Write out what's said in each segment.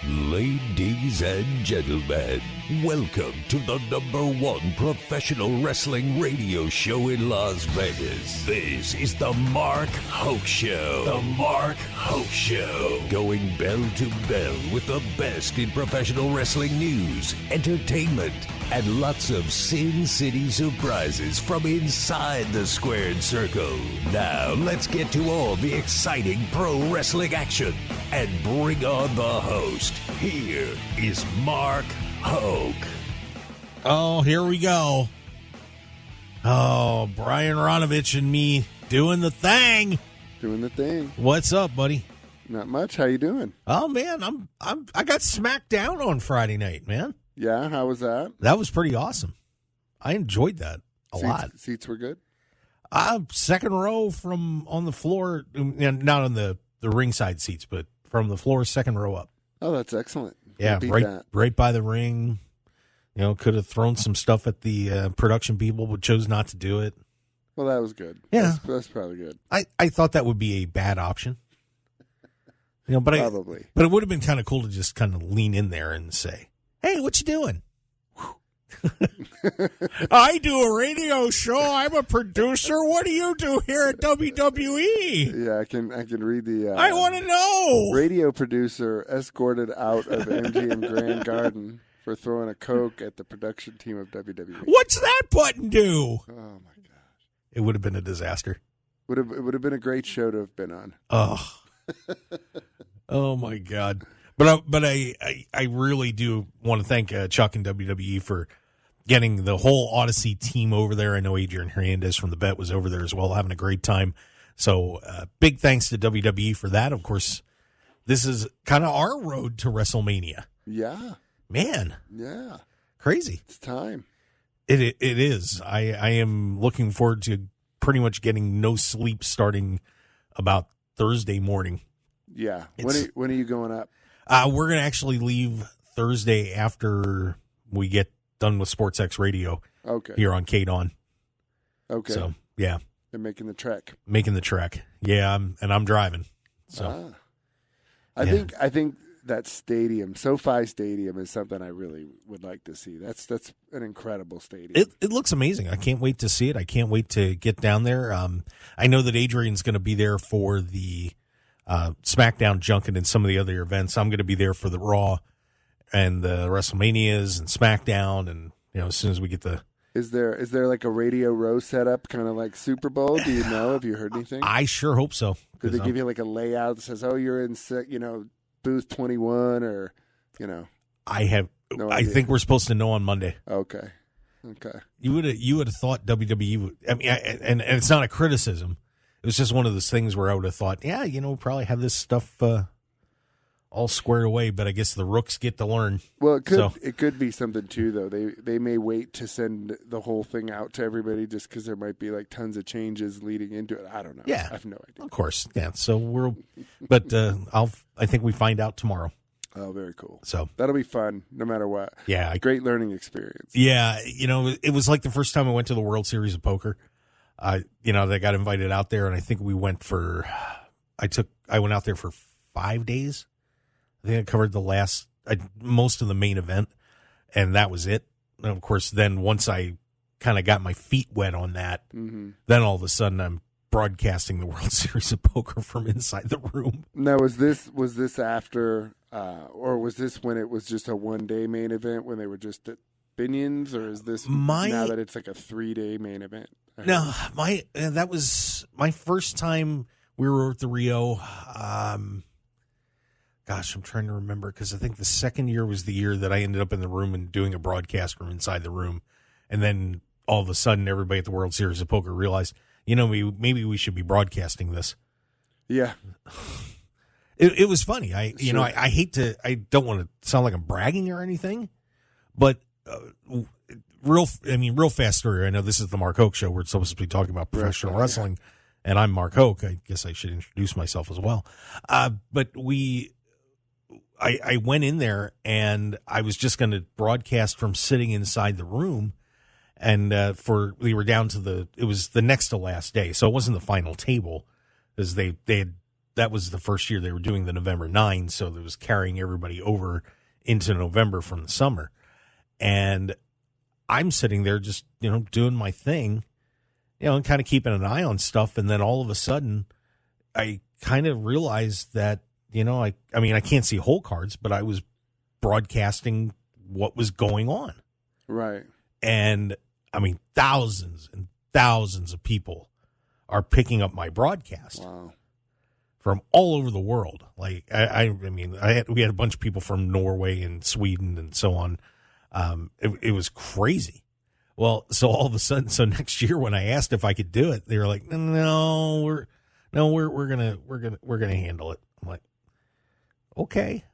Ladies and gentlemen, welcome to the #1 professional wrestling radio show in Las Vegas. This is the Mark Hoke Show. The Mark Hoke Show. Going bell to bell with the best in professional wrestling news, entertainment, and lots of Sin City surprises from inside the squared circle. Now, let's get to all the exciting pro wrestling action and bring on the host. Here is Mark Hoke. Oh, here we go. Oh, Brian Ronovich and me doing the thing. Doing the thing. What's up, buddy? Not much. How you doing? Oh man, I got Smackdown on Friday night, man. Yeah, how was that? That was pretty awesome. I enjoyed that a lot. Seats were good? Second row from on the floor, not on the ringside seats, but from the floor, second row up. Oh, that's excellent. Yeah, right by the ring. You know, could have thrown some stuff at the production people, but chose not to do it. Well, that was good. Yeah. That's probably good. I thought that would be a bad option. You know, but probably. But it would have been kind of cool to just kind of lean in there and say, "Hey, what you doing?" I do a radio show. I'm a producer. What do you do here at WWE? Yeah, I can read the. I want to know. Radio producer escorted out of MGM Grand Garden for throwing a Coke at the production team of WWE. What's that button do? Oh my gosh! It would have been a disaster. It would have been a great show to have been on. Oh, oh my God! But I really do want to thank Chuck and WWE for getting the whole Odyssey team over there. I know Adrian Hernandez from The Bet was over there as well, having a great time. So big thanks to WWE for that. Of course, this is kind of our road to WrestleMania. Yeah. Man. Yeah. Crazy. It's time. It is. I am looking forward to pretty much getting no sleep starting about Thursday morning. Yeah. When are you going up? We're going to actually leave Thursday after we get done with SportsX Radio here on KDAWN. Okay. So, yeah. They're making the trek. Yeah, I'm driving. So, I think that stadium, SoFi Stadium, is something I really would like to see. That's an incredible stadium. It looks amazing. I can't wait to see it. I can't wait to get down there. I know that Adrian's going to be there for the Smackdown junket and some of the other events. I'm going to be there for the Raw and the WrestleManias and Smackdown, and as soon as we get the. Is there like a radio row set up, kind of like Super Bowl? Do you know? Have you heard anything? I sure hope so. Did they give you like a layout that says, "Oh, you're in booth 21," or I have. No I idea. think we're supposed to know on Monday. Okay. You would have thought WWE would. I mean, and it's not a criticism. It was just one of those things where I would have thought, we'll probably have this stuff all squared away, but I guess the rooks get to learn. Well, it could be something too, though. They may wait to send the whole thing out to everybody just because there might be like tons of changes leading into it. I don't know. Yeah, I have no idea. Of course, yeah. So but I think we find out tomorrow. Oh, very cool. So that'll be fun, no matter what. Yeah, great learning experience. Yeah, it was like the first time I went to the World Series of Poker. They got invited out there, and I think we went for. I went out there for 5 days. I think I covered most of the main event, and that was it. And of course, then once I kind of got my feet wet on that, then all of a sudden I'm broadcasting the World Series of Poker from inside the room. Now, was this after, or was this when it was just a 1-day main event when they were just at Binion's, or is this now that it's like a 3-day main event? No, that was my first time we were at the Rio. Gosh, I'm trying to remember because I think the second year was the year that I ended up in the room and doing a broadcast from inside the room. And then all of a sudden, everybody at the World Series of Poker realized, maybe we should be broadcasting this. Yeah. It was funny. I don't want to sound like I'm bragging or anything, but real fast story. I know this is the Mark Hoke Show. We're supposed to be talking about professional wrestling, and I'm Mark Hoke. I guess I should introduce myself as well. But I went in there and I was just going to broadcast from sitting inside the room, and we were down to it was the next to last day, so it wasn't the final table, because they had that was the first year they were doing the November 9, so it was carrying everybody over into November from the summer. And I'm sitting there just, doing my thing, and kind of keeping an eye on stuff. And then all of a sudden, I kind of realized that, I can't see whole cards, but I was broadcasting what was going on. Right. And, thousands and thousands of people are picking up my broadcast. Wow. From all over the world. Like, we had a bunch of people from Norway and Sweden and so on. It was crazy. Well, so all of a sudden, next year when I asked if I could do it, they were like, "No, we're gonna handle it." I'm like, "Okay,"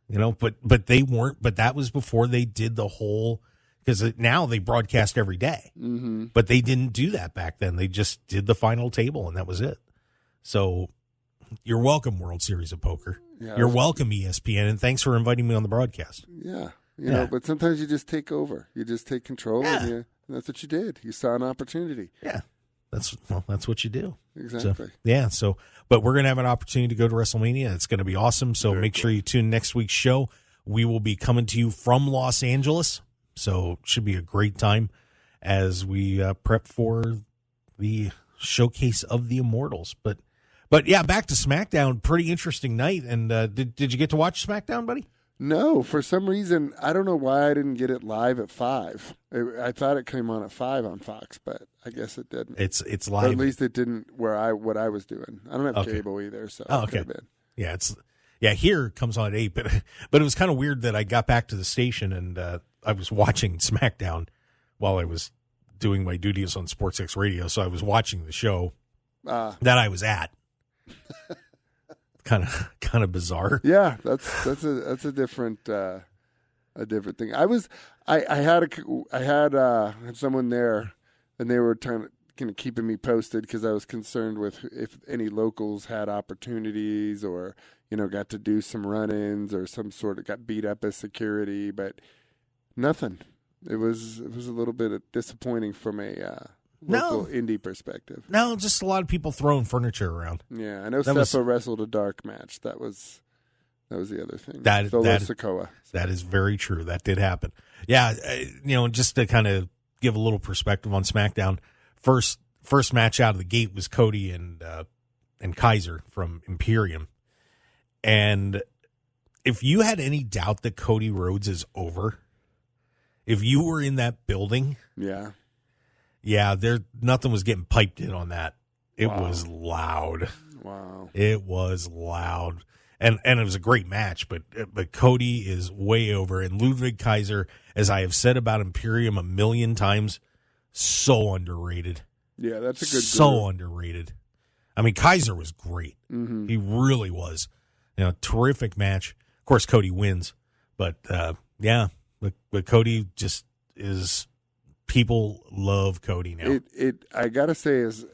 but they weren't. But that was before they did the whole, because now they broadcast every day. Mm-hmm. But they didn't do that back then. They just did the final table, and that was it. So you're welcome, World Series of Poker. Yeah, you're welcome, ESPN, and thanks for inviting me on the broadcast. Yeah. You know, but sometimes you just take over. You just take control, and that's what you did. You saw an opportunity. Yeah, that's what you do. Exactly. But we're going to have an opportunity to go to WrestleMania. It's going to be awesome. So make sure you tune next week's show. We will be coming to you from Los Angeles. So it should be a great time as we prep for the showcase of the Immortals. But yeah, back to SmackDown. Pretty interesting night. And did you get to watch SmackDown, buddy? No, for some reason, I don't know why I didn't get it live at 5. I thought it came on at 5 on Fox, but I guess it didn't. It's live. Or at least it didn't what I was doing. I don't have cable either, so it could have been. Yeah, here it comes on at 8, but it was kind of weird that I got back to the station and I was watching SmackDown while I was doing my duties on Sports X Radio, so I was watching the show that I was at. Kind of bizarre. Yeah, that's a different thing. I had someone there, and they were kind of keeping me posted because I was concerned with if any locals had opportunities or got to do some run-ins or some sort of got beat up as security, but nothing. It was a little bit disappointing from a local indie perspective. No, just a lot of people throwing furniture around. Yeah, I know Seppa wrestled a dark match. That was the other thing. Sokoa. That is very true. That did happen. Yeah, just to kind of give a little perspective on SmackDown, first match out of the gate was Cody and Kaiser from Imperium. And if you had any doubt that Cody Rhodes is over, if you were in that building, yeah, nothing was getting piped in on that. It was loud. Wow. It was loud. And it was a great match, but Cody is way over. And Ludwig Kaiser, as I have said about Imperium a million times, so underrated. Yeah, that's a good underrated. Kaiser was great. Mm-hmm. He really was. Terrific match. Of course, Cody wins. But, but Cody just is... People love Cody now. I gotta say, as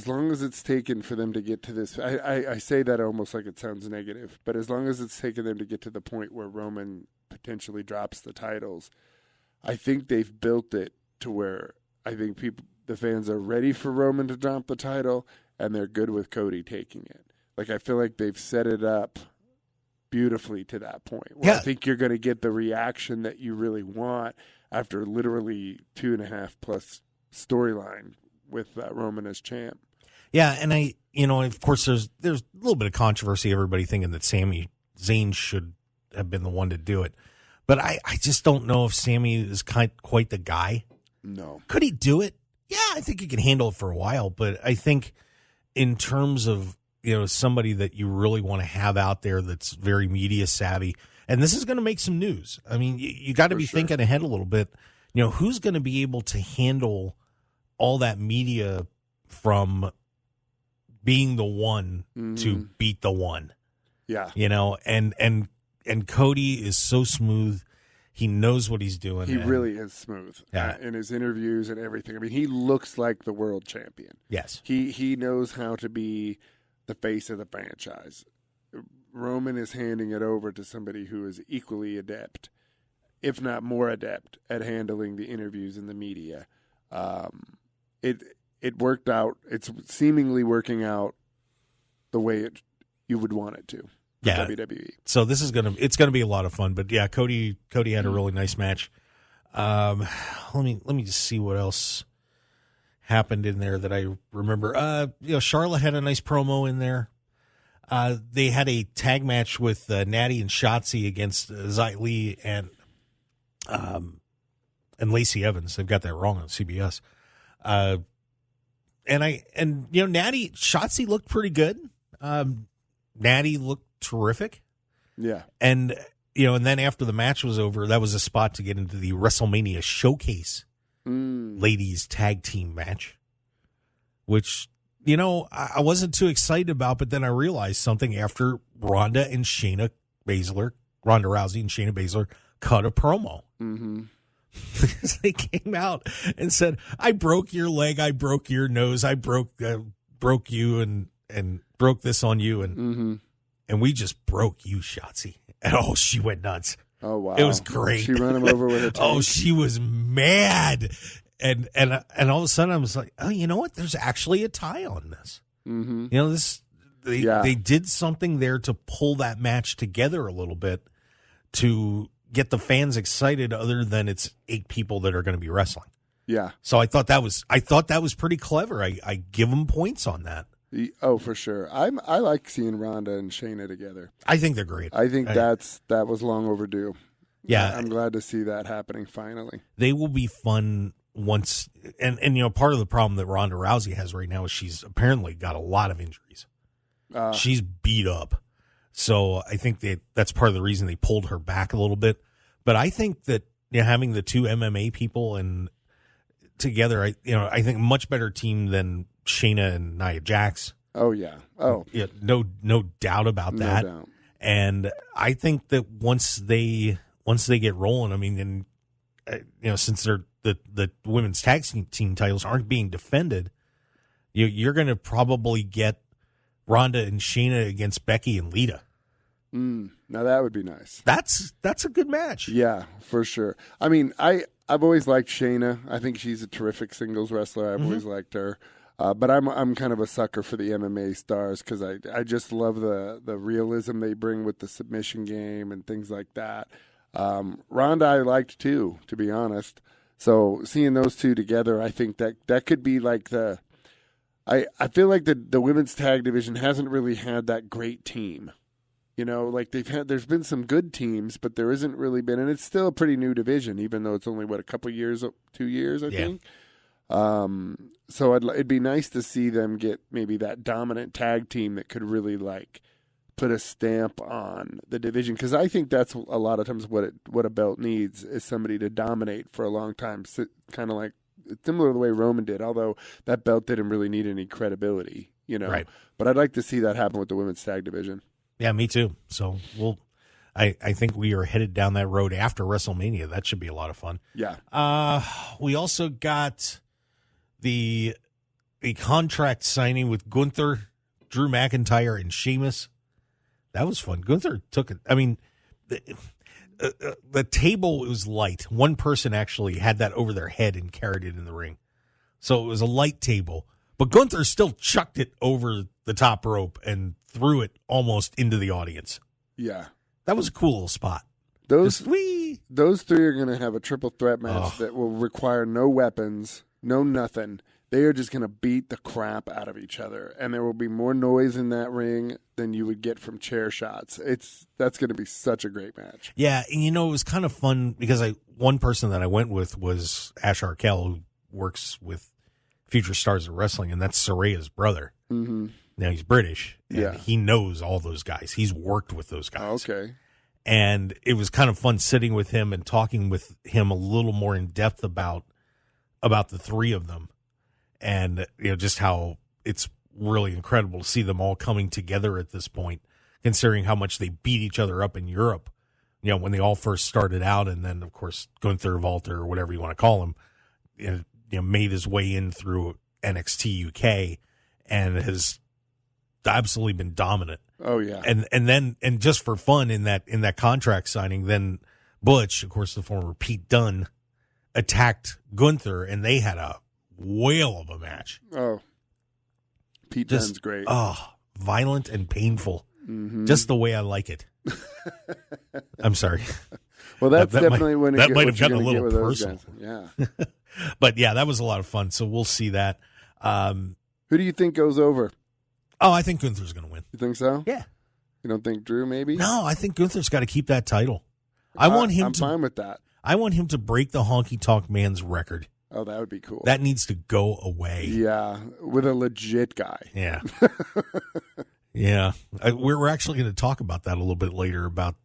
long as it's taken for them to get to this, I say that almost like it sounds negative, but as long as it's taken them to get to the point where Roman potentially drops the titles, I think they've built it to where I think the fans are ready for Roman to drop the title, and they're good with Cody taking it. Like, I feel like they've set it up beautifully to that point. I think you're going to get the reaction that you really want after literally 2.5 plus storyline with Roman as champ. Yeah, and of course there's a little bit of controversy, everybody thinking that Sami Zayn should have been the one to do it. But I just don't know if Sami is quite the guy. No. Could he do it? Yeah, I think he can handle it for a while, but I think in terms of, somebody that you really want to have out there that's very media savvy, and this is going to make some news. You got to be thinking ahead a little bit. Who's going to be able to handle all that media from being the one to beat the one? Yeah. And Cody is so smooth. He knows what he's doing. He really is smooth in his interviews and everything. He looks like the world champion. Yes. He knows how to be the face of the franchise. Roman is handing it over to somebody who is equally adept, if not more adept, at handling the interviews and the media. It worked out. It's seemingly working out the way you would want it to. Yeah. WWE. So this is it's gonna be a lot of fun. But yeah, Cody had a really nice match. Let me just see what else happened in there that I remember. Charlotte had a nice promo in there. They had a tag match with Natty and Shotzi against Xia Li and Lacey Evans. They've got that wrong on CBS. Natty, Shotzi looked pretty good. Natty looked terrific. Yeah. And then after the match was over, that was a spot to get into the WrestleMania Showcase ladies tag team match, which, I wasn't too excited about, but then I realized something after Ronda Rousey and Shayna Baszler cut a promo. Mm-hmm. They came out and said, I broke your leg, I broke your nose, I broke you and broke this on you, and we just broke you, Shotzi. And she went nuts. Oh wow, it was great. She ran him over with a tank. She was mad, and all of a sudden I was like, oh, you know what? There's actually a tie on this. Mm-hmm. They did something there to pull that match together a little bit to get the fans excited, other than it's 8 people that are going to be wrestling. Yeah. So I thought that was pretty clever. I give them points on that. Oh, for sure. I like seeing Ronda and Shayna together. I think they're great. I think that was long overdue. Yeah. I'm glad to see that happening finally. They will be fun once, and part of the problem that Ronda Rousey has right now is she's apparently got a lot of injuries. She's beat up. So I think that's part of the reason they pulled her back a little bit. But I think that having the 2 MMA people and together, I think a much better team than Shayna and Nia Jax. Oh yeah. Oh yeah. No doubt about that. No doubt. And I think that once they get rolling, I mean, and since the women's tag team titles aren't being defended, you're going to probably get Ronda and Shayna against Becky and Lita. Now that would be nice. That's a good match. Yeah, for sure. I mean, I've always liked Shayna. I think she's a terrific singles wrestler. I've always liked her. But I'm kind of a sucker for the MMA stars because I just love the realism they bring with the submission game and things like that. Ronda I liked too, to be honest. So seeing those 2 together, I think that could be like I feel like the women's tag division hasn't really had that great team. Like there's been some good teams, but there isn't really been, and it's still a pretty new division, even though it's only a couple years, 2 years, I think. So it'd be nice to see them get maybe that dominant tag team that could really put a stamp on the division, because I think that's a lot of times what a belt needs is somebody to dominate for a long time, kind of like similar to the way Roman did, although that belt didn't really need any credibility, Right. But I'd like to see that happen with the women's tag division. Yeah, me too. So I think we are headed down that road after WrestleMania. That should be a lot of fun. Yeah. We also got the contract signing with Gunther, Drew McIntyre, and Sheamus. That was fun. Gunther took it. I mean, the table was light. One person actually had that over their head and carried it in the ring. So it was a light table. But Gunther still chucked it over the top rope and threw it almost into the audience. Yeah. That was a cool little spot. Those 3 are going to have a triple threat match that will require no weapons, no nothing. They are just going to beat the crap out of each other, and there will be more noise in that ring than you would get from chair shots. That's going to be such a great match. Yeah, and it was kind of fun because one person that I went with was Ash Raquel, who works with Future Stars of Wrestling, and that's Soraya's brother. Mm-hmm. Now he's British, and yeah, he knows all those guys. He's worked with those guys. Okay. And it was kind of fun sitting with him and talking with him a little more in depth about the 3 of them. And just how it's really incredible to see them all coming together at this point, considering how much they beat each other up in Europe, when they all first started out. And then, of course, Gunther, Walter, or whatever you want to call him, made his way in through NXT UK and has absolutely been dominant. Oh yeah. And just for fun in that contract signing, then Butch, of course, the former Pete Dunne, attacked Gunther, and they had a whale of a match. Oh, Pete Dunne's great. Oh, violent and painful. just the way I like it. I'm sorry. Well, that's that definitely when that it might have gotten a little personal. Yeah. But yeah, that was a lot of fun. So we'll see that. Who do you think goes over? Oh, I think Gunther's going to win. You think so? Yeah. You don't think Drew maybe? No, I think Gunther's got to keep that title. I'm fine with that. I want him to break the Honky Tonk Man's record. Oh, that would be cool. That needs to go away. Yeah, with a legit guy. Yeah. Yeah. We're actually going to talk about that a little bit later about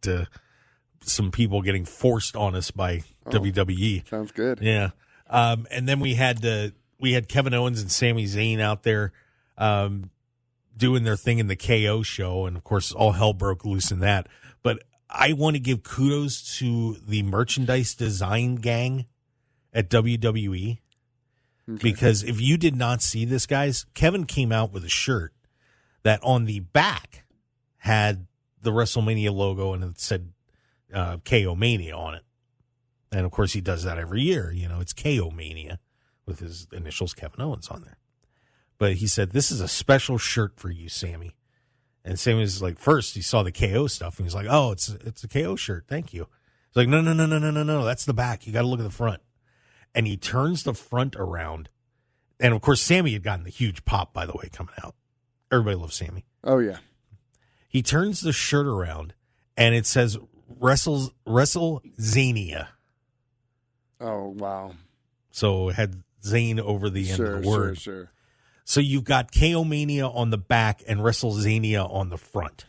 some people getting forced on us by WWE. Sounds good. Yeah. And then we had Kevin Owens and Sami Zayn out there doing their thing in the KO show, and of course all hell broke loose in that. But I want to give kudos to the merchandise design gang at WWE, because if you did not see this, guys, Kevin came out with a shirt that on the back had the WrestleMania logo and it said KO Mania on it. And of course he does that every year. You know, it's KO Mania with his initials, Kevin Owens, on there. But he said, "This is a special shirt for you, Sammy." And Sammy was like, first he saw the KO stuff and he's like, "Oh, it's a KO shirt. Thank you." He's like, No. That's the back. You got to look at the front. And he turns the front around. And of course, Sammy had gotten the huge pop, by the way, coming out. Everybody loves Sammy. Oh, yeah. He turns the shirt around and it says WrestleZania. Oh, wow. So it had Zayn over the end of the word. Sure. So you've got KO Mania on the back and WrestleZania on the front.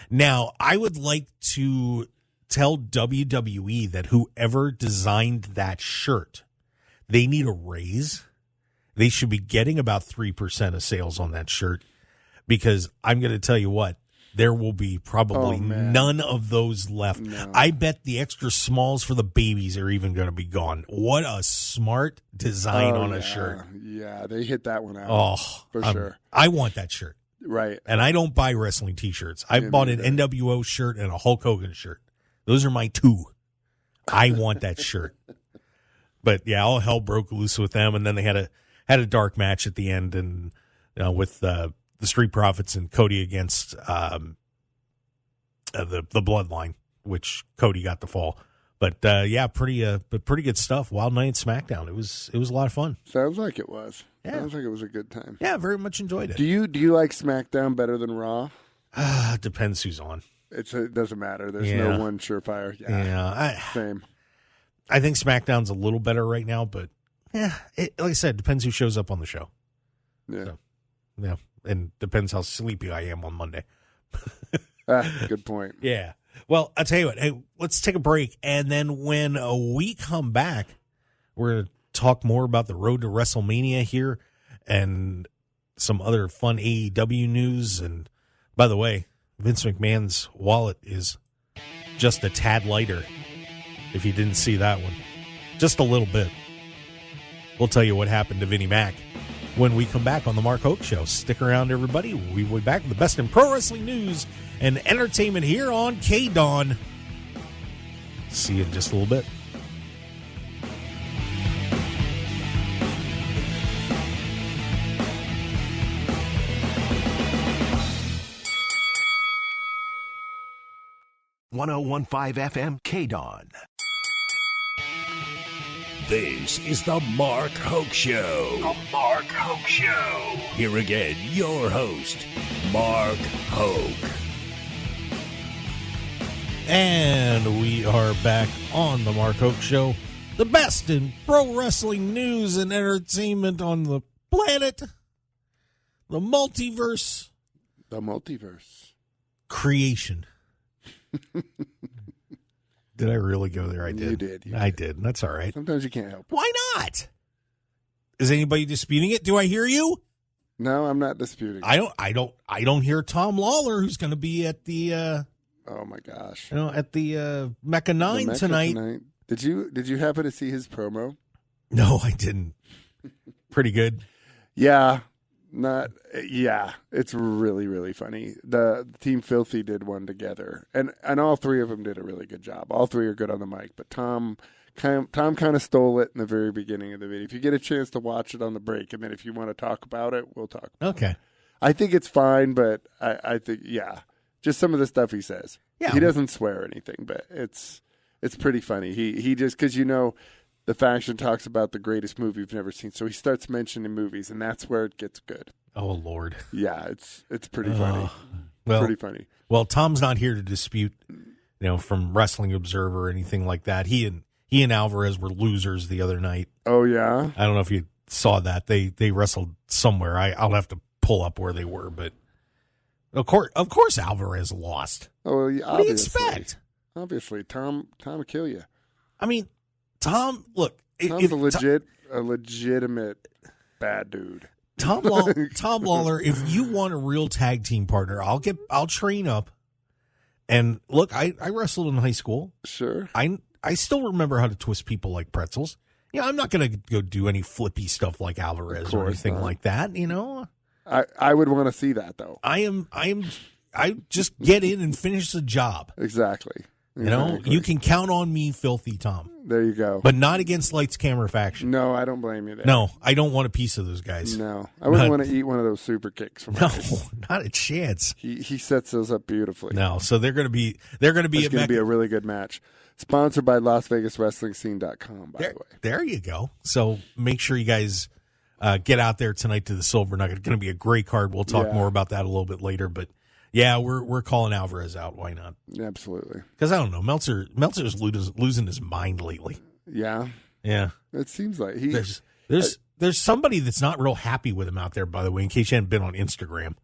Now, I would like to tell WWE that whoever designed that shirt, they need a raise. They should be getting about 3% of sales on that shirt, because I'm going to tell you what, there will be probably none of those left. No. I bet the extra smalls for the babies are even going to be gone. What a smart design on a shirt. Yeah, they hit that one out. Oh, for sure. I want that shirt. Right. And I don't buy wrestling T-shirts. I bought an NWO shirt and a Hulk Hogan shirt. Those are my two. I want that shirt. But yeah, all hell broke loose with them, and then they had a dark match at the end, and with the Street Profits and Cody against the Bloodline, which Cody got the fall. But yeah, pretty good stuff. Wild Night Smackdown. It was a lot of fun. Sounds like it was. Yeah. Sounds like it was a good time. Yeah, very much enjoyed it. Do you like SmackDown better than Raw? Depends who's on. It doesn't matter. There's no one surefire. Same. I think SmackDown's a little better right now, but yeah, like I said, depends who shows up on the show. Yeah. So, yeah, and depends how sleepy I am on Monday. Good point. Yeah. Well, I'll tell you what. Hey, let's take a break, and then when we come back, we're going to talk more about the road to WrestleMania here and some other fun AEW news. And by the way, Vince McMahon's wallet is just a tad lighter, if you didn't see that one. Just a little bit. We'll tell you what happened to Vinnie Mac when we come back on the Mark Hoke Show. Stick around, everybody. We'll be back with the best in pro wrestling news and entertainment here on KDAWN. See you in just a little bit. .1015 FM KDAWN. This is the Mark Hoke Show. The Mark Hoke Show. Here again, your host, Mark Hoke. And we are back on the Mark Hoke Show. The best in pro wrestling news and entertainment on the planet. The multiverse. The multiverse. Creation. Did I really go there? I did. You did. I did. That's all right. Sometimes you can't help it. Why not? Is anybody disputing it? Do I hear you? No, I'm not disputing. I don't hear Tom Lawler, who's going to be at the oh my gosh. At the Mecca 9 tonight. Did you happen to see his promo? No, I didn't. Pretty good. Yeah. It's really, really funny. The Team Filthy did one together, and all three of them did a really good job. All three are good on the mic, but Tom kind of stole it in the very beginning of the video. If you get a chance to watch it on the break, and then if you want to talk about it, we'll talk about it. Okay. I think it's fine, but I think, Just some of the stuff he says. Yeah. He doesn't swear or anything, but it's pretty funny. He just, because the faction talks about the greatest movie you've never seen, so he starts mentioning movies, and that's where it gets good. Oh, Lord. Yeah, it's pretty funny. Pretty funny. Well, Tom's not here to dispute, from Wrestling Observer or anything like that. He and Alvarez were losers the other night. Oh, yeah? I don't know if you saw that. They wrestled somewhere. I'll have to pull up where they were, but of course Alvarez lost. Oh, yeah, what do you expect? Obviously, Tom will kill you. I mean, Tom, look. Tom's a legitimate bad dude. Tom Lawler, if you want a real tag team partner, I'll train up. And look, I wrestled in high school. Sure. I still remember how to twist people like pretzels. I'm not going to go do any flippy stuff like Alvarez or anything like that, I would want to see that, though. I just get in and finish the job. Exactly. You can count on me, Filthy Tom. There you go. But not against Lights Camera Faction. No, I don't blame you there. No, I don't want a piece of those guys. No, I wouldn't want to eat one of those super kicks from not a chance. He sets those up beautifully. No, so they're going to be It's going to be a really good match. Sponsored by LasVegasWrestlingScene.com, by the way. There you go. So make sure you guys get out there tonight to the Silver Nugget. It's going to be a great card. We'll talk more about that a little bit later, but yeah, we're calling Alvarez out. Why not? Absolutely. Because I don't know, Meltzer's losing his mind lately. Yeah. Yeah. It seems like there's somebody that's not real happy with him out there. By the way, in case you hadn't been on Instagram,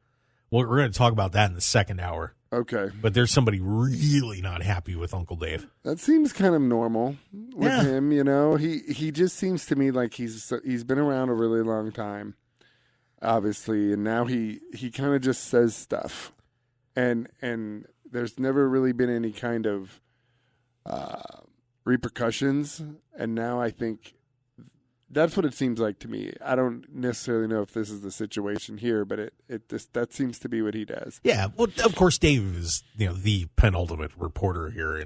well, we're going to talk about that in the second hour. Okay. But there's somebody really not happy with Uncle Dave. That seems kind of normal with him. He just seems to me like he's been around a really long time, obviously, and now he kind of just says stuff. And there's never really been any kind of repercussions, and now I think that's what it seems like to me. I don't necessarily know if this is the situation here, but that seems to be what he does. Yeah, well, of course, Dave is the penultimate reporter here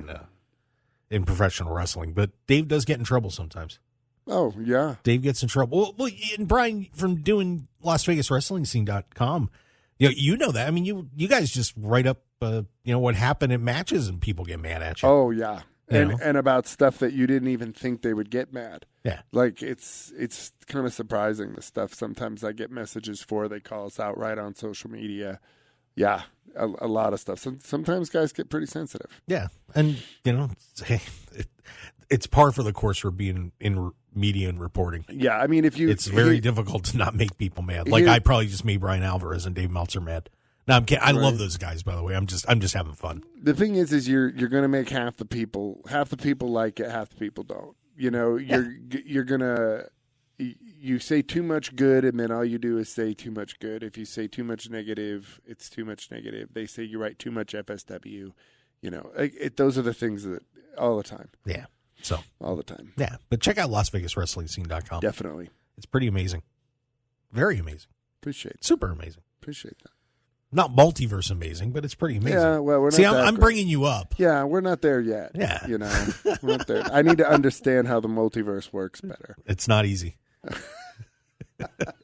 in professional wrestling, but Dave does get in trouble sometimes. Oh yeah, Dave gets in trouble. Well, and Brian from doing LasVegasWrestlingScene.com. You know that. I mean, you guys just write up, what happened at matches, and people get mad at you. Oh yeah, and about stuff that you didn't even think they would get mad. Yeah, like it's kind of surprising the stuff. Sometimes I get messages for. They call us out right on social media. Yeah, a lot of stuff. Sometimes guys get pretty sensitive. Yeah, and it's par for the course for being in media and reporting. Yeah, I mean, it's very difficult to not make people mad. Like I probably just made Brian Alvarez and Dave Meltzer mad. No, I'm kidding. I love those guys, by the way. I'm just having fun. The thing is you're going to make half the people like it, half the people don't. You're gonna you say too much good, and then all you do is say too much good. If you say too much negative, it's too much negative. They say you write too much FSW. Those are the things that all the time. Yeah. So all the time. Yeah, but check out LasVegasWrestlingScene.com. Definitely. It's pretty amazing. Very amazing. Appreciate it. Super amazing. Appreciate that. Not multiverse amazing, but it's pretty amazing. Yeah, well, we're not. See, I'm bringing you up. Yeah, we're not there yet. Yeah. We're not there. I need to understand how the multiverse works better. It's not easy.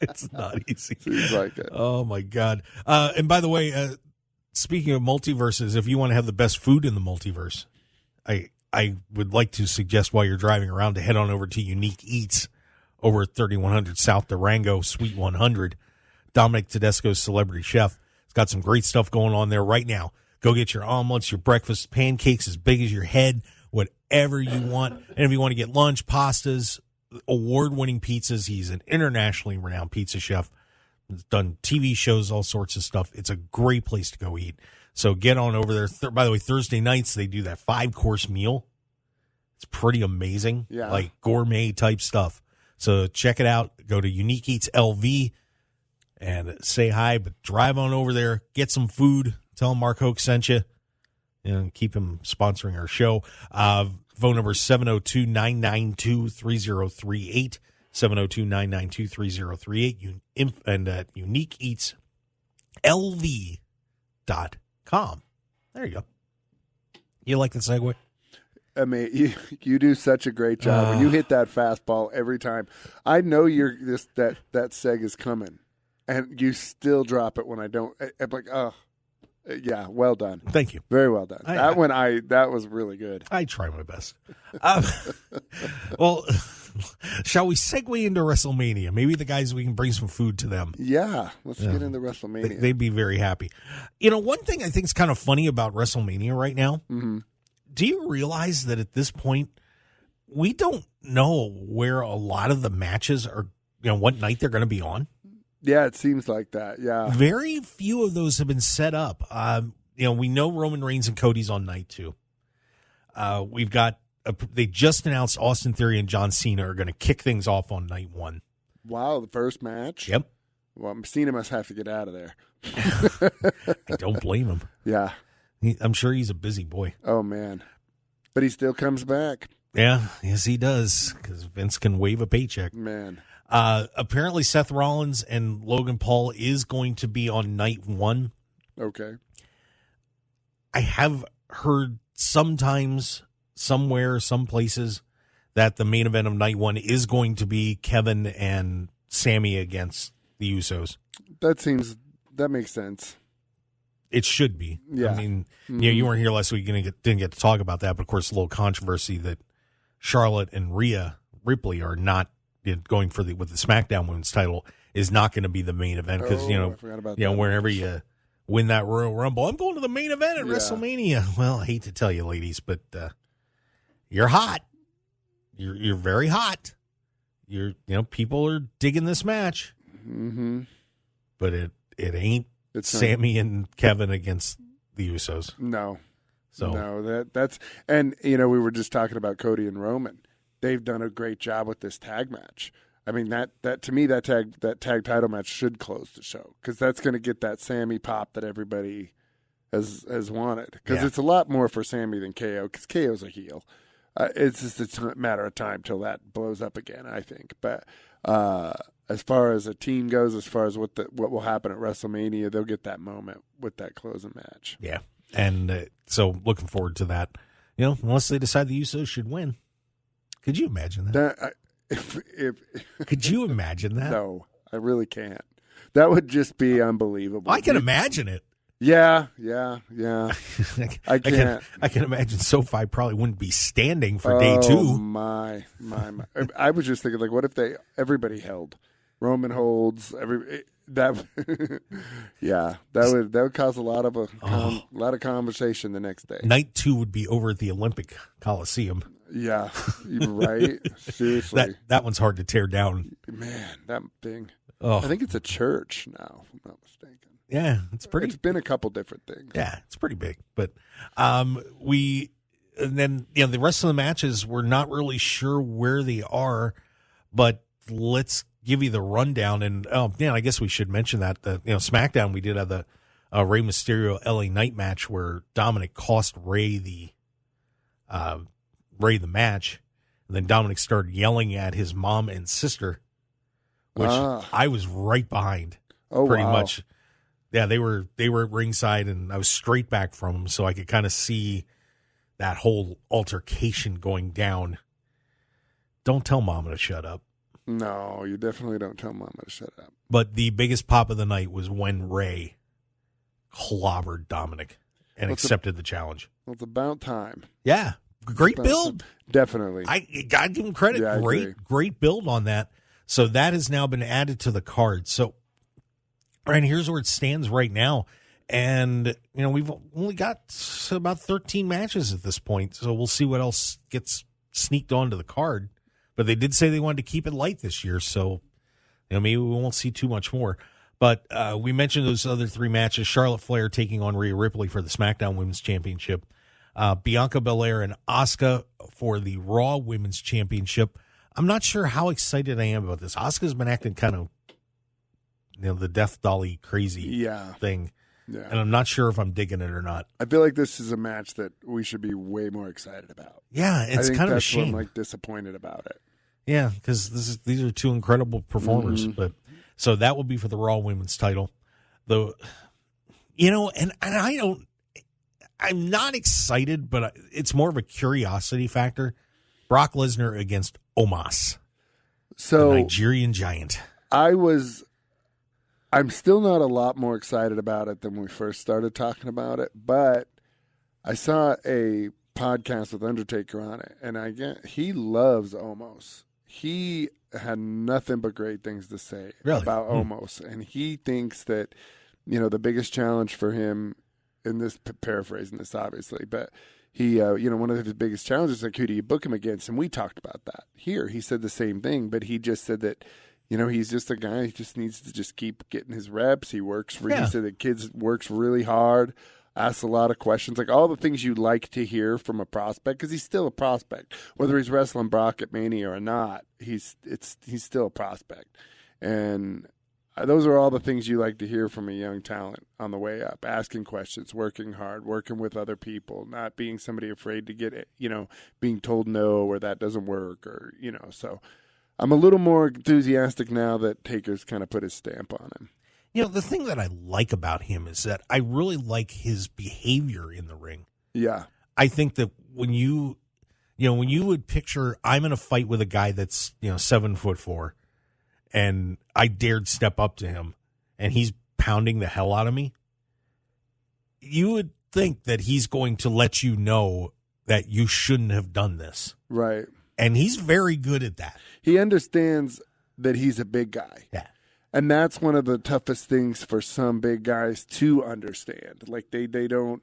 It's not easy. Seems like it. Oh, my God. And by the way, speaking of multiverses, if you want to have the best food in the multiverse, I would like to suggest while you're driving around to head on over to Unique Eats over at 3100 South Durango, Suite 100. Dominic Tedesco's celebrity chef. He's got some great stuff going on there right now. Go get your omelets, your breakfast, pancakes as big as your head, whatever you want. And if you want to get lunch, pastas, award-winning pizzas, he's an internationally renowned pizza chef. He's done TV shows, all sorts of stuff. It's a great place to go eat. So get on over there. By the way, Thursday nights, they do that 5-course meal. It's pretty amazing. Yeah. Like gourmet type stuff. So check it out. Go to Unique Eats LV and say hi, but drive on over there. Get some food. Tell him Mark Hoke sent you. And keep him sponsoring our show. Phone number is 702-992-3038. 702-992-3038. And Unique Eats LV.com. There you go. You like the segue? I mean, you do such a great job. When you hit that fastball every time, I know that seg is coming, and you still drop it when I don't. I'm like, oh, Yeah, well done. Thank you. Very well done. That was really good. I try my best. Well, shall we segue into WrestleMania? Maybe the guys, we can bring some food to them. Yeah, let's get into WrestleMania. They'd be very happy. You know, one thing I think is kind of funny about WrestleMania right now, do you realize that at this point, we don't know where a lot of the matches are, what night they're going to be on? Yeah, it seems like that, yeah. Very few of those have been set up. We know Roman Reigns and Cody's on night 2. We've got, they just announced Austin Theory and John Cena are going to kick things off on night 1. Wow, the first match? Yep. Well, Cena must have to get out of there. I don't blame him. Yeah. I'm sure he's a busy boy. Oh, man. But he still comes back. Yeah, yes, he does, because Vince can waive a paycheck. Man. Apparently, Seth Rollins and Logan Paul is going to be on night 1. Okay. I have heard sometimes, somewhere, some places, that the main event of night 1 is going to be Kevin and Sammy against the Usos. That makes sense. It should be. Yeah. I mean, you weren't here last week. You didn't get to talk about that, but of course, a little controversy that Charlotte and Rhea Ripley are not going for with the SmackDown Women's title is not going to be the main event because I forgot about that. whenever you win that Royal Rumble, I'm going to the main event at WrestleMania. Well, I hate to tell you, ladies, but you're hot. You're very hot. People are digging this match, but it ain't Sammy and Kevin against the Usos. No, so no, that's and we were just talking about Cody and Roman. They've done a great job with this tag match. I mean, that to me, that tag title match should close the show because that's going to get that Sammy pop that everybody has wanted. Because it's a lot more for Sammy than KO because KO's a heel. It's just a matter of time till that blows up again, I think. But as far as a team goes, as far as what will happen at WrestleMania, they'll get that moment with that closing match. Yeah, and so looking forward to that. Unless they decide the Usos should win. Could you imagine that? Could you imagine that? No, I really can't. That would just be unbelievable. I can imagine it. Yeah. I can't. I can imagine SoFi probably wouldn't be standing for day 2. My. I was just thinking, what if everybody held? Roman holds that. Yeah, that would cause a lot of conversation the next day. Night 2 would be over at the Olympic Coliseum. Yeah, right. Seriously, that one's hard to tear down. Man, that thing. Oh. I think it's a church now, if I'm not mistaken. Yeah, it's pretty. It's been a couple different things. Yeah, it's pretty big. But the rest of the matches, we're not really sure where they are, but let's give you the rundown. And I guess we should mention that SmackDown, we did have the Rey Mysterio LA Knight match where Dominic cost Rey the match, and then Dominic started yelling at his mom and sister, which I was right behind. Pretty much. Yeah, they were at ringside, and I was straight back from them, so I could kind of see that whole altercation going down. Don't tell Mama to shut up. No, you definitely don't tell Mama to shut up. But the biggest pop of the night was when Rey clobbered Dominic and accepted the challenge. Well, it's about time. Yeah, great build. Definitely. I gotta give him credit. Yeah, great build on that. So that has now been added to the card. So, Ryan, here's where it stands right now. And, we've only got about 13 matches at this point. So we'll see what else gets sneaked onto the card. But they did say they wanted to keep it light this year. So, maybe we won't see too much more. But we mentioned those other 3 matches. Charlotte Flair taking on Rhea Ripley for the SmackDown Women's Championship. Bianca Belair and Asuka for the Raw Women's Championship. I'm not sure how excited I am about this. Asuka's been acting kind of, the Death Dolly crazy thing. Yeah. And I'm not sure if I'm digging it or not. I feel like this is a match that we should be way more excited about. Yeah, it's kind of a shame. What I'm disappointed about it. Yeah, because these are 2 incredible performers. Mm-hmm. But so that will be for the Raw Women's title. Though, and I'm not excited, but it's more of a curiosity factor. Brock Lesnar against Omos, the Nigerian giant. I was I'm still not a lot more excited about it than when we first started talking about it, but I saw a podcast with Undertaker on it, and he loves Omos. He had nothing but great things to say about Omos, and he thinks that, the biggest challenge for him, in this paraphrasing this obviously, but he, one of his biggest challenges is like, who do you book him against? And we talked about that here. He said the same thing, but he just said that, he's just a guy who just needs to just keep getting his reps. He works for, he said the kid works really hard, asks a lot of questions, like all the things you like to hear from a prospect, because he's still a prospect. Whether he's wrestling Brock at Mania or not, he's still a prospect. And those are all the things you like to hear from a young talent on the way up, asking questions, working hard, working with other people, not being somebody afraid to get it, being told no or that doesn't work or, so I'm a little more enthusiastic now that Taker's kind of put his stamp on him. The thing that I like about him is that I really like his behavior in the ring. Yeah. I think that when you would picture, I'm in a fight with a guy that's, 7'4", and I dared step up to him, and he's pounding the hell out of me, you would think that he's going to let you know that you shouldn't have done this. Right. And he's very good at that. He understands that he's a big guy. Yeah. And that's one of the toughest things for some big guys to understand. Like they don't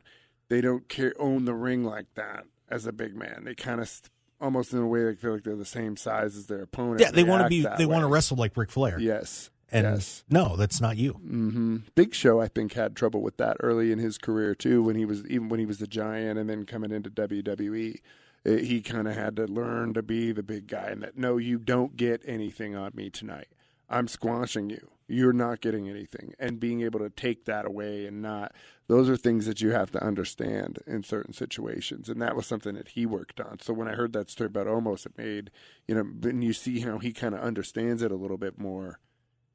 own the ring like that as a big man. They kind of almost in a way they feel like they're the same size as their opponent. Yeah, they want to wrestle like Ric Flair. Yes. And yes. No, that's not you. Mm-hmm. Big Show, I think, had trouble with that early in his career too. When he was the Giant and then coming into WWE, he kind of had to learn to be the big guy and that no, you don't get anything on me tonight. I'm squashing you. You're not getting anything. And being able to take that away and not, those are things that you have to understand in certain situations. And that was something that he worked on. So when I heard that story about Omos, it made, and you see how he kind of understands it a little bit more.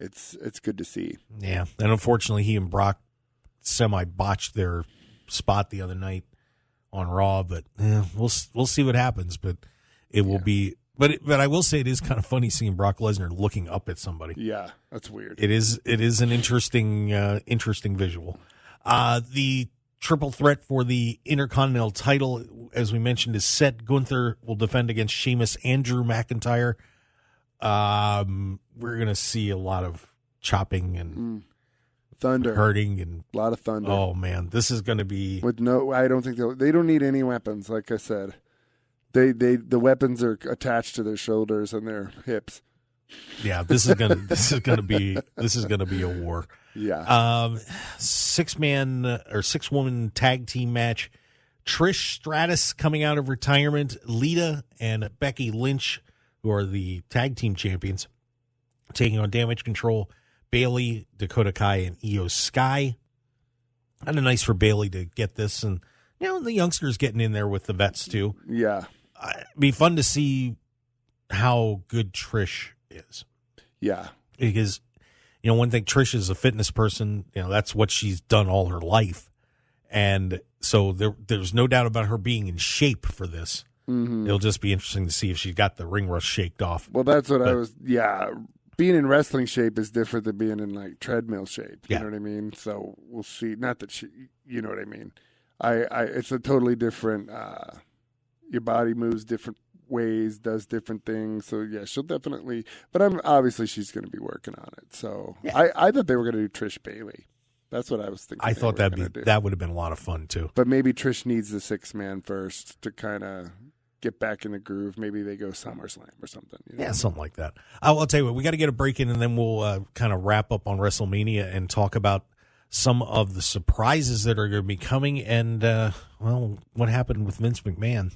It's good to see. Yeah. And unfortunately, he and Brock semi-botched their spot the other night on Raw, but we'll see what happens. But it will be. But I will say it is kind of funny seeing Brock Lesnar looking up at somebody. Yeah, that's weird. It is an interesting visual. The triple threat for the Intercontinental title, as we mentioned, is set. Gunther will defend against Sheamus and Drew McIntyre. We're going to see a lot of chopping and thunder, hurting, and a lot of thunder. Oh man, this is going to be I don't think they don't need any weapons. Like I said. The weapons are attached to their shoulders and their hips. Yeah, this is gonna be a war. Yeah. 6-woman tag team match. Trish Stratus coming out of retirement. Lita and Becky Lynch, who are the tag team champions, taking on Damage Control. Bayley, Dakota Kai, and Io Sky. Kind of nice for Bayley to get this, and the youngsters getting in there with the vets too. Yeah. It'd be fun to see how good Trish is. Yeah. Because, one thing, Trish is a fitness person. That's what she's done all her life. And so there's no doubt about her being in shape for this. Mm-hmm. It'll just be interesting to see if she got the ring rust shaked off. Well, that's what being in wrestling shape is different than being in like treadmill shape. You know what I mean? So we'll see. Not that you know what I mean? It's a totally different, your body moves different ways, does different things. So yeah, she'll definitely, but obviously she's going to be working on it. So yeah. I thought they were going to do Trish Bayley. That's what I was thinking. I thought that would have been a lot of fun too. But maybe Trish needs the 6-man first to kind of get back in the groove. Maybe they go SummerSlam or something. Yeah, something like that. I'll tell you what, we got to get a break in and then we'll kind of wrap up on WrestleMania and talk about some of the surprises that are going to be coming and, what happened with Vince McMahon.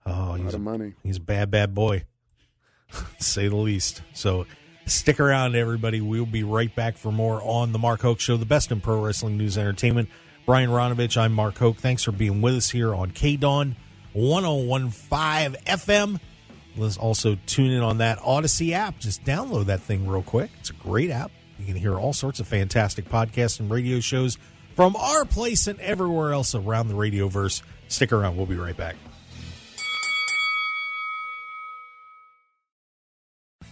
Oh, a lot of money. He's a bad boy, to say the least. So stick around, everybody. We'll be right back for more on The Mark Hoke Show, the best in pro wrestling news and entertainment. Brian Ronovich, I'm Mark Hoke. Thanks for being with us here on KDAWN 101.5 FM. Let's also tune in on that Odyssey app. Just download that thing real quick. It's a great app. You can hear all sorts of fantastic podcasts and radio shows from our place and everywhere else around the Radioverse. Stick around. We'll be right back.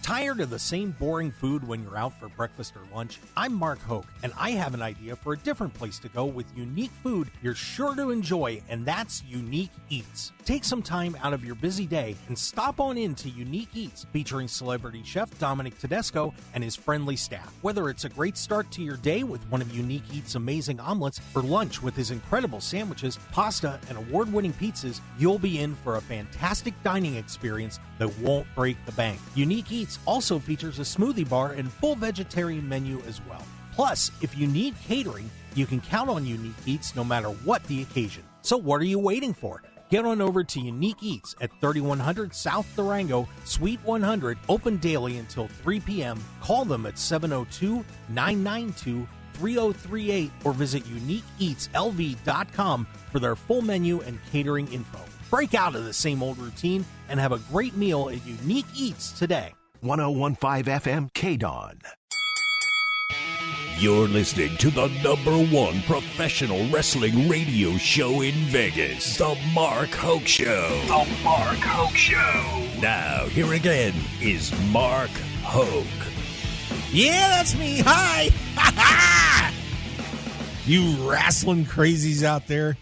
Tired of the same boring food when you're out for breakfast or lunch? I'm Mark Hoke, and I have an idea for a different place to go with unique food you're sure to enjoy, and that's Unique Eats. Take some time out of your busy day and stop on in to Unique Eats, featuring celebrity chef Dominic Tedesco and his friendly staff. Whether it's a great start to your day with one of Unique Eats' amazing omelets, or lunch with his incredible sandwiches, pasta, and award-winning pizzas, you'll be in for a fantastic dining experience that won't break the bank. Unique Eats also features a smoothie bar and full vegetarian menu as well. Plus, if you need catering, you can count on Unique Eats no matter what the occasion. So what are you waiting for? Get on over to Unique Eats at 3100 South Durango, Suite 100, open daily until 3 p.m. Call them at 702-992-3038 or visit UniqueEatsLV.com for their full menu and catering info. Break out of the same old routine and have a great meal at Unique Eats today. 101.5 FM KDAWN. You're listening to the #1 professional wrestling radio show in Vegas, The Mark Hoke Show. The Mark Hoke Show. Now, here again is Mark Hoke. Yeah, that's me. Hi. You wrestling crazies out there.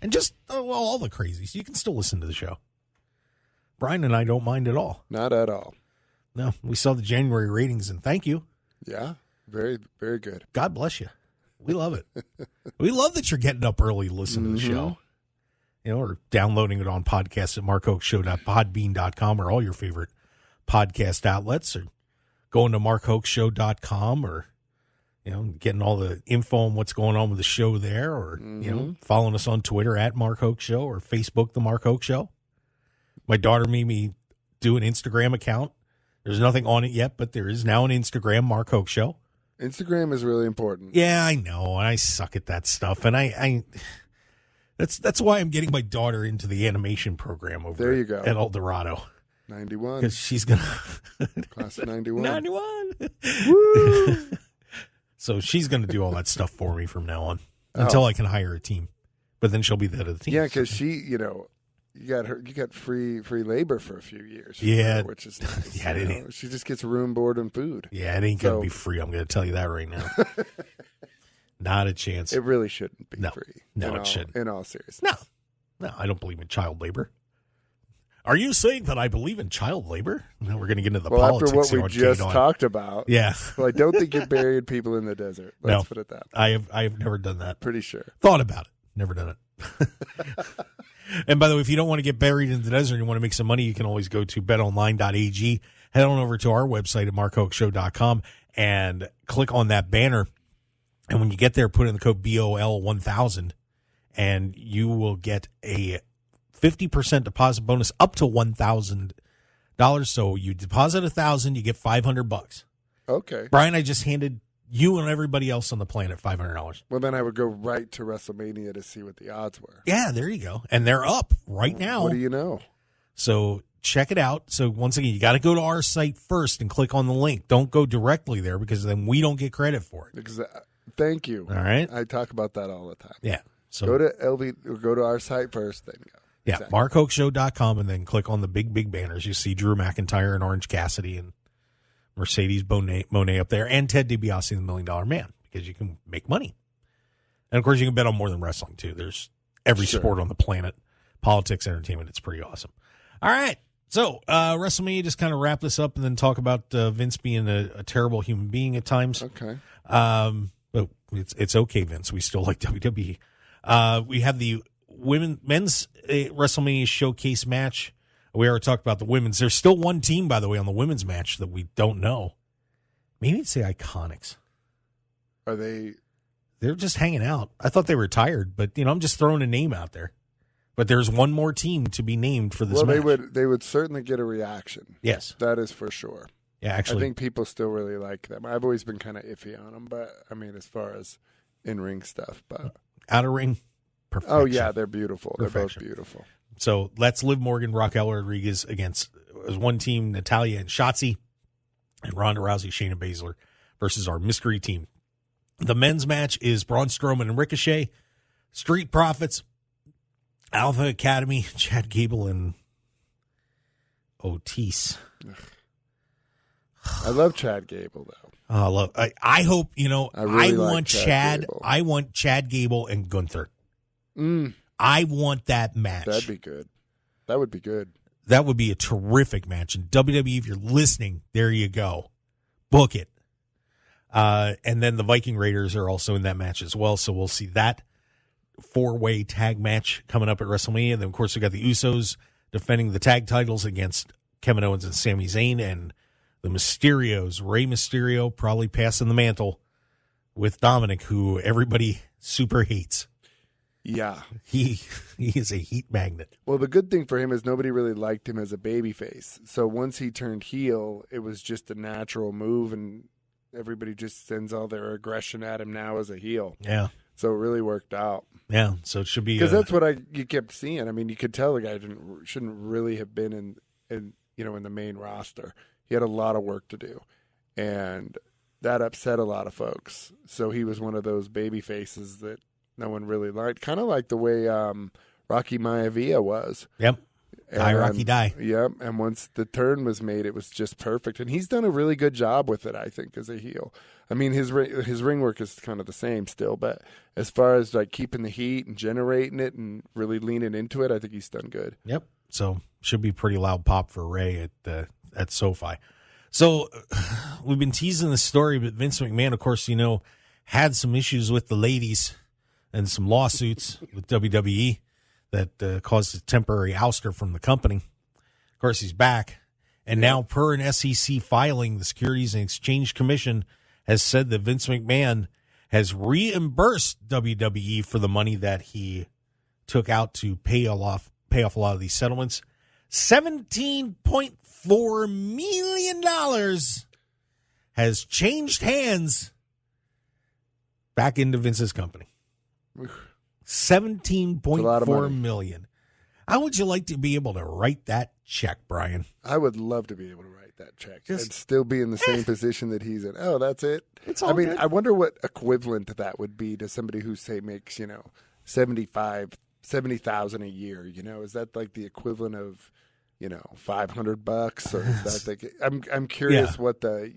And just, all the crazies. You can still listen to the show. Brian and I don't mind at all. Not at all. No, we saw the January ratings, and thank you. Yeah, very, very good. God bless you. We love it. We love that you're getting up early to listen to the show. You know, or downloading it on podcasts at markhokeshow.podbean.com or all your favorite podcast outlets, or going to markhokeshow.com, or, you know, getting all the info on what's going on with the show there, or, you know, following us on Twitter at Mark Hoke Show, or Facebook, The Mark Hoke Show. My daughter made me do an Instagram account. There's nothing on it yet, but there is now an Instagram, Mark Hoke Show. Instagram is really important. Yeah, I know. I suck at that stuff, and I that's why I'm getting my daughter into the animation program over there you go. At El Dorado. 91. Because she's going to... Class of 91. 91. Woo! So she's going to do all that stuff for me from now on until I can hire a team. But then she'll be the head of the team. Yeah, because she, you know... You got free labor for a few years. Yeah. Which is nice. Yeah, it ain't. She just gets room, board, and food. Yeah, it ain't going to be free. I'm going to tell you that right now. Not a chance. It really shouldn't be free. No, it shouldn't. In all seriousness. No, I don't believe in child labor. Are you saying that I believe in child labor? No, we're going to get into the politics. After what here we just talked about. Yeah. Well, I don't think you buried people in the desert. Let's put it that way. I have never done that. Pretty sure. Thought about it. Never done it. And by the way, if you don't want to get buried in the desert and you want to make some money, you can always go to betonline.ag. Head on over to our website at markhokeshow.com and click on that banner. And when you get there, put in the code BOL1000 and you will get a 50% deposit bonus up to $1,000. So you deposit $1,000, you get $500. Okay. Brian, I just handed you and everybody else on the planet $500. Well, then I would go right to WrestleMania to see what the odds were. Yeah, there you go. And they're up right now. What do you know? So check it out. So once again, you got to go to our site first and click on the link. Don't go directly there because then we don't get credit for it. Thank you. All right. I talk about that all the time. Yeah. So go to our site first, then go. Yeah, exactly. markhokeshow.com, and then click on the big banners. You see Drew McIntyre and Orange Cassidy and Mercedes Moné up there, and Ted DiBiase, the $1 Million Man, because you can make money. And, of course, you can bet on more than wrestling, too. There's every sport on the planet, politics, entertainment. It's pretty awesome. All right. So, WrestleMania, just kind of wrap this up and then talk about Vince being a terrible human being at times. Okay. But it's okay, Vince. We still like WWE. We have the men's WrestleMania Showcase match. We already talked about the women's. There's still one team, by the way, on the women's match that we don't know. Maybe it's the Iconics. Are they? They're just hanging out. I thought they were retired, but I'm just throwing a name out there. But there's one more team to be named for this match. They would certainly get a reaction. Yes, that is for sure. Yeah, actually, I think people still really like them. I've always been kind of iffy on them, but I mean, as far as in-ring stuff, but out of ring, perfection. Oh yeah, they're beautiful. Perfection. They're both beautiful. So let's Liv Morgan, Raquel Rodriguez against one team, Natalia and Shotzi, and Ronda Rousey, Shayna Baszler versus our mystery team. The men's match is Braun Strowman and Ricochet, Street Profits, Alpha Academy, Chad Gable and Otis. I love Chad Gable, though. I hope, I want Chad. Gable. I want Chad Gable and Gunther. Mm. I want that match. That'd be good. That would be good. That would be a terrific match. And WWE, if you're listening, there you go. Book it. And then the Viking Raiders are also in that match as well. So we'll see that 4-way tag match coming up at WrestleMania. And then, of course, we got the Usos defending the tag titles against Kevin Owens and Sami Zayn, and the Mysterios. Rey Mysterio probably passing the mantle with Dominic, who everybody super hates. Yeah. He is a heat magnet. Well, the good thing for him is nobody really liked him as a babyface. So once he turned heel, it was just a natural move, and everybody just sends all their aggression at him now as a heel. Yeah. So it really worked out. Yeah, so it should be... Because that's what you kept seeing. I mean, you could tell the guy shouldn't really have been in the main roster. He had a lot of work to do, and that upset a lot of folks. So he was one of those baby faces that no one really liked, kind of like the way Rocky Maivia was. Yep. Die, Rocky, die. Yep, and once the turn was made, it was just perfect. And he's done a really good job with it, I think, as a heel. I mean, his ring work is kind of the same still, but as far as like keeping the heat and generating it and really leaning into it, I think he's done good. Yep. So should be pretty loud pop for Ray at SoFi. So we've been teasing the story, but Vince McMahon, of course, had some issues with the ladies and some lawsuits with WWE that caused a temporary ouster from the company. Of course, he's back. And now, per an SEC filing, the Securities and Exchange Commission has said that Vince McMahon has reimbursed WWE for the money that he took out to pay off a lot of these settlements. $17.4 million has changed hands back into Vince's company. $17.4 million. How would you like to be able to write that check, Brian? I would love to be able to write that check and still be in the same position that he's in. Oh, that's it. It's all good. I wonder what equivalent to that would be to somebody who, say, makes, $70,000 a year. Is that like the equivalent of, $500, or is that like? I'm curious what the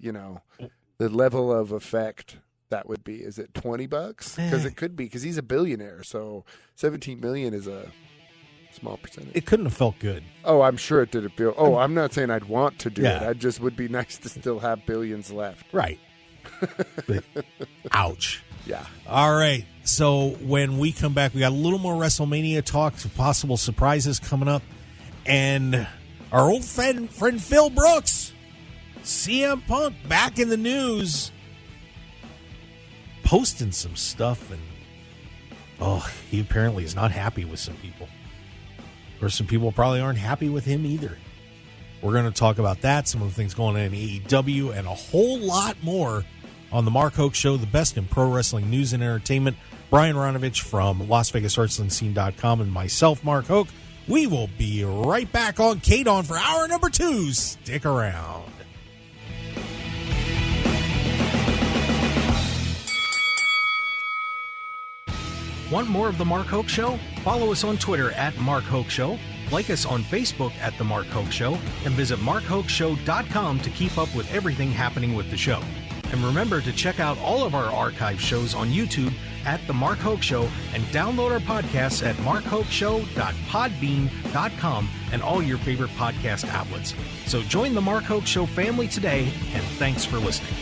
the level of effect that would be. Is it $20? Because it could be, because he's a billionaire. So $17 million is a small percentage. It couldn't have felt good. Oh, I'm sure it didn't feel. Oh, I'm not saying I'd want to do it. I just would be nice to still have billions left. Right. But, ouch. Yeah. All right. So when we come back, we got a little more WrestleMania talk, some possible surprises coming up, and our old friend Phil Brooks, CM Punk, back in the news, posting some stuff, and he apparently is not happy with some people. Or some people probably aren't happy with him either. We're going to talk about that, some of the things going on in AEW, and a whole lot more on the Mark Hoke Show, the best in pro wrestling news and entertainment. Brian Ronovich from LasVegasWrestlingScene.com and myself, Mark Hoke. We will be right back on KDAWN for hour number 2. Stick around. Want more of The Mark Hoke Show? Follow us on Twitter at Mark Hoke Show, like us on Facebook at The Mark Hoke Show, and visit MarkHokeShow.com to keep up with everything happening with the show. And remember to check out all of our archive shows on YouTube at The Mark Hoke Show, and download our podcasts at markhokeshow.podbean.com and all your favorite podcast outlets. So join The Mark Hoke Show family today, and thanks for listening.